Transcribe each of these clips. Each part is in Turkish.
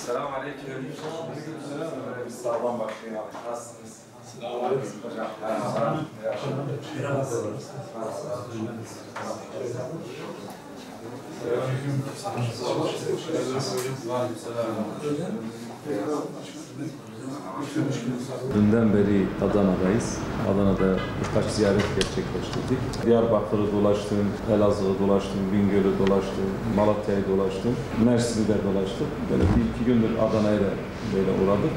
Selamun aleyküm. Biz sağdan başlayalım. Nasılsınız? Selamun aleyküm. Hocam. Dünden beri Adana'dayız. Adana'da birkaç ziyaret gerçekleştirdik. Diyarbakır'ı dolaştım, Elazığ'ı dolaştım, Bingöl'ü dolaştım, Malatya'yı dolaştım, Mersin'i de dolaştık. Böyle bir iki gündür Adana'ya da böyle uğradık.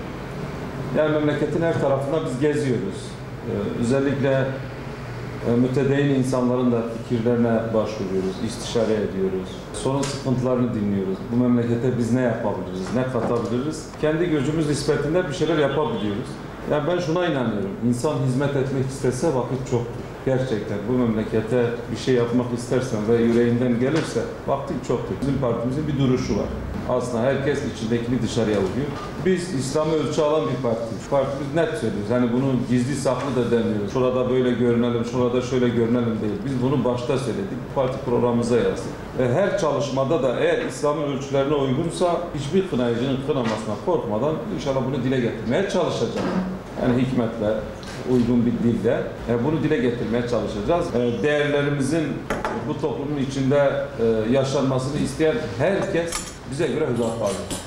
Yani memleketin her tarafında biz geziyoruz. Özellikle mütedeyyin insanların da fikirlerine başvuruyoruz, istişare ediyoruz. Sorun sıkıntılarını dinliyoruz. Bu memlekete biz ne yapabiliriz, ne katabiliriz? Kendi gücümüz nispetinde bir şeyler yapabiliyoruz. Yani ben şuna inanıyorum. İnsan hizmet etmek istese vakit çoktur. Gerçekten bu memlekete bir şey yapmak istersen ve yüreğinden gelirse vaktin çoktur. Bizim partimizin bir duruşu var. Aslında herkes içindekini dışarıya vuruyor. Biz İslam'ı ölçü alan bir partiyiz. Partimiz net söylüyoruz. Hani bunu gizli saklı da demiyoruz. Şurada böyle görünelim, şurada şöyle görünelim değil. Biz bunu başta söyledik. Parti programımıza yazdık. Her çalışmada da eğer İslam'ın ölçülerine uygunsa hiçbir kınayıcının kınamasına korkmadan inşallah bunu dile getirmeye çalışacağız. Yani hikmetle, uygun bir dilde bunu dile getirmeye çalışacağız. Değerlerimizin bu toplumun içinde yaşanmasını isteyen herkes bize göre Hüdapar'dır.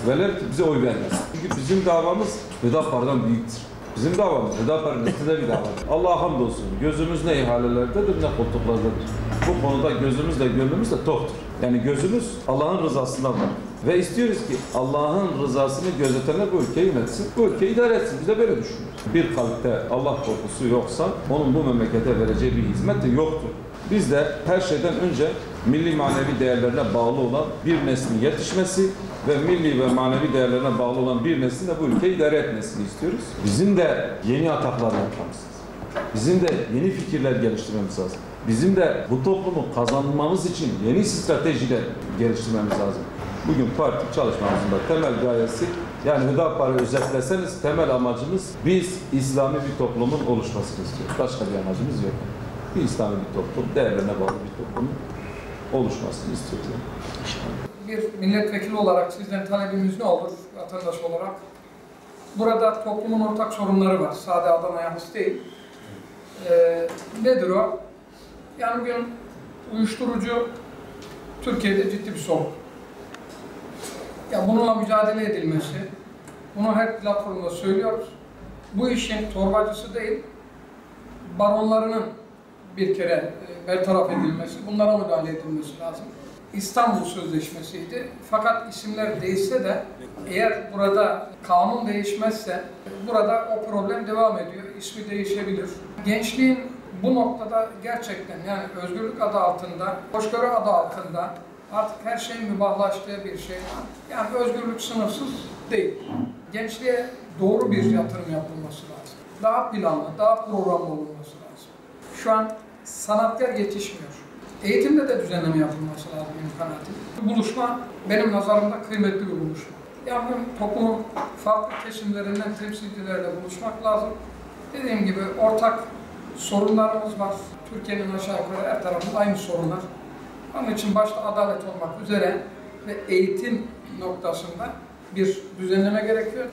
Velev ki bize oy vermez. Çünkü bizim davamız Hüdapar'dan büyüktür. Bizim davamız Hüdapar'ın üstünde bir davadır. Allah'a hamdolsun. Gözümüz ne ihalelerdedir ne koltuklardadır. Bu konuda gözümüz de gönlümüz de toktur. Yani gözümüz Allah'ın rızasından var. Ve istiyoruz ki Allah'ın rızasını gözetenler bu ülkeyi yönetsin, bu ülkeyi idare etsin. Biz de böyle düşünüyoruz. Bir kalpte Allah korkusu yoksa onun bu memlekete vereceği bir hizmet de yoktur. Biz de her şeyden önce milli manevi değerlerine bağlı olan bir neslin yetişmesi ve milli ve manevi değerlerine bağlı olan bir neslin de bu ülkeyi idare etmesini istiyoruz. Bizim de yeni ataklar yapmamız lazım. Bizim de yeni fikirler geliştirmemiz lazım. Bizim de bu toplumu kazanmamız için yeni stratejiler geliştirmemiz lazım. Bugün parti çalışmamızın da temel gayesi, yani Hüdapar'ı özetleseniz temel amacımız biz İslami bir toplumun oluşmasını istiyoruz. Başka bir amacımız yok. Bir İslami bir toplum, değerlerine bağlı bir toplumun oluşmasını istiyoruz. Bir milletvekili olarak sizden talebimiz ne olur vatandaş olarak? Burada toplumun ortak sorunları var. Sade Adana'ya has değil. Nedir o? Yani bugün uyuşturucu Türkiye'de ciddi bir sorun. Ya bununla mücadele edilmesi, bunu her platformda söylüyoruz. Bu işin torbacısı değil, baronlarının bir kere bertaraf edilmesi, bunlara müdahale edilmesi lazım. İstanbul Sözleşmesi'ydi. Fakat isimler değişse de eğer burada kanun değişmezse burada o problem devam ediyor. İsmi değişebilir. Gençliğin bu noktada gerçekten yani özgürlük adı altında, hoşgörü adı altında artık her şeyin mübahlaştığı bir şey. Yani özgürlük sınırsız değil. Gençliğe doğru bir yatırım yapılması lazım. Daha planlı, daha programlı olunması lazım. Şu an sanatkar yetişmiyor. Eğitimde de düzenleme yapılması lazım benim kanaatim. Bu buluşma benim nazarımda kıymetli bir buluşma. Yani toplumun farklı kesimlerinden temsilcilerle buluşmak lazım. Dediğim gibi ortak sorunlarımız var. Türkiye'nin aşağı yukarı her tarafında aynı sorunlar. Onun için başta adalet olmak üzere ve eğitim noktasında bir düzenleme gerekiyor.